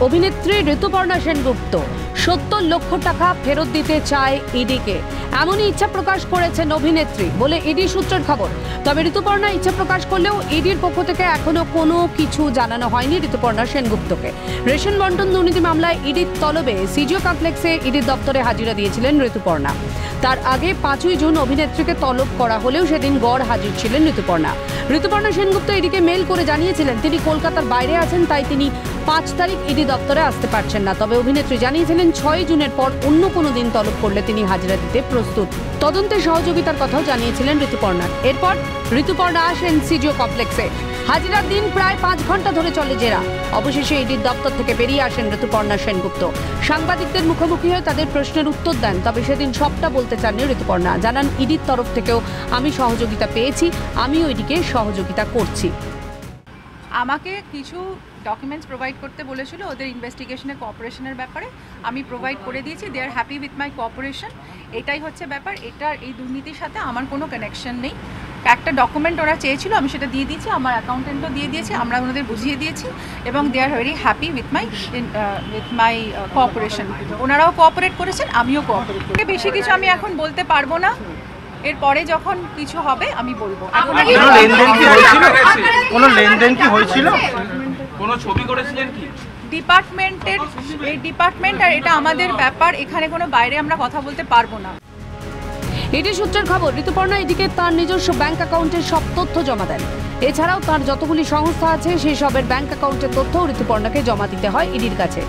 অভিনেত্রী ঋতুপর্ণা সেনগুপ্ত ৭০ লক্ষ টাকা ফেরত দিতে চায় ইডিকে। এমনই ইচ্ছা প্রকাশ করেছেন অভিনেত্রী বলে ইডি সূত্রের খবর। তবে ঋতুপর্ণা ইচ্ছা প্রকাশ করলেও ইডির পক্ষ থেকে এখনো কোনো কিছু জানানো হয়নি ঋতুপর্ণা সেনগুপ্তকে। রেশন বন্টন দুর্নীতি মামলায় ইডির তলবে সিজিও কমপ্লেক্সে ইডির দপ্তরে হাজিরা দিয়েছিলেন ঋতুপর্ণা। তার আগে ৫ই জুন অভিনেত্রীকে তলব করা হলেও সেদিন গড় হাজির ছিলেন ঋতুপর্ণা। ঋতুপর্ণা সেনগুপ্ত ইডিকে মেল করে জানিয়েছিলেন তিনি কলকাতার বাইরে আছেন, তাই তিনি ৫ তারিখ ইডি দপ্তরে আসতে পারছেন না। তবে অভিনেত্রী জানিয়েছিলেন ৬ জুনের পর অন্য কোনো দিন তলব করলে তিনি হাজিরা দিতে প্রস্তুত। তদন্তে সহযোগিতার কথাও জানিয়েছিলেন ঋতুপর্ণা। এরপর ঋতুপর্ণা আসেন সিজিও কমপ্লেক্সে। হাজিরার দিন প্রায় ৫ ঘন্টা ধরে চলে জেরা। অবশেষে ইডির দপ্তর থেকে বেরিয়ে আসেন ঋতুপর্ণা সেনগুপ্ত। সাংবাদিকদের মুখোমুখি হয়ে তাদের প্রশ্নের উত্তর দেন। তবে সেদিন সবটা বলতে চাননি ঋতুপর্ণা। জানান ইডির তরফ থেকেও আমি সহযোগিতা পেয়েছি, আমিও ইডিকে সহযোগিতা করছি। আমাকে কিছু ডকুমেন্টস প্রোভাইড করতে বলেছিল ওদের ইনভেস্টিগেশনের কোঅপারেশনের ব্যাপারে। আমি প্রোভাইড করে দিয়েছি। দে আর হ্যাপি উইথ মাই কোঅপারেশন। এটাই হচ্ছে ব্যাপার। এই দুর্নীতির সাথে আমার কোনো কানেকশন নেই। একটা ডকুমেন্ট ওরা চেয়েছিল, আমি সেটা দিয়ে দিয়েছি, আমার অ্যাকাউন্টেন্টও দিয়ে দিয়েছি, আমরা ওনাদের বুঝিয়ে দিয়েছি এবং they are very happy with my cooperation. ওনারাও কোঅপারেট করেছেন, আমিও কোঅপারেট করি। বেশি কিছু আমি এখন বলতে পারবো না। এরপরে যখন কিছু হবে আমি বলবো। কোনো লেনদেন কি হয়েছিল? কোনো ছবি করেছিলেন কি? ডিপার্টমেন্টের এই ডিপার্টমেন্ট আর এটা আমাদের ব্যাপার, এখানে কোনো বাইরে আমরা কথা বলতে পারবো না। ইডি সূত্রের খবর, ঋতুপর্ণা ইডিকে তার নিজস্ব ব্যাংক অ্যাকাউন্টের সব তথ্য জমা দেন। এছাড়াও তার যতগুলি সংস্থা আছে সেই সবের ব্যাংক অ্যাকাউন্টের তথ্য ঋতুপর্ণাকে জমা দিতে হয় ইডির কাছে।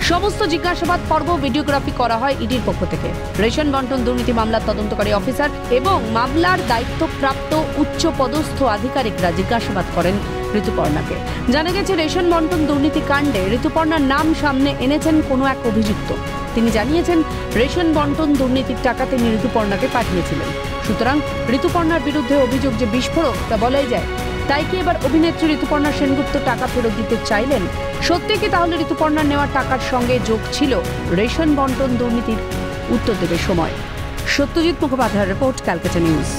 সমস্ত জিজ্ঞাসাবাদ পর্ব ভিডিওগ্রাফি করা হয় ইডির পক্ষ থেকে। রেশন বন্টন দুর্নীতি মামলার তদন্তকারী অফিসার এবং মামলার দায়িত্বপ্রাপ্ত উচ্চ পদস্থ আধিকারিকরা জিজ্ঞাসাবাদ করেন ঋতুপর্ণাকে। জানা গেছে রেশন বন্টন দুর্নীতি কাণ্ডে ঋতুপর্ণার নাম সামনে এনেছেন কোনো এক অভিযুক্ত। তিনি জানিয়েছেন রেশন বন্টন দুর্নীতির টাকা তিনি ঋতুপর্ণাকে পাঠিয়েছিলেন। সুতরাং ঋতুপর্ণার বিরুদ্ধে অভিযোগ যে বিস্ফোরক তা বলাই যায়। তাই কি এবার অভিনেত্রী ঋতুপর্ণা সেনগুপ্ত টাকা ফেরত দিতে চাইলেন? সত্যি কি তাহলে ঋতুপর্ণার নেওয়া টাকার সঙ্গে যোগ ছিল রেশন বন্টন দুর্নীতির? উত্তর দেবে সময়। সত্যজিৎ মুখোপাধ্যায়ের রিপোর্ট, ক্যালকাটা নিউজ।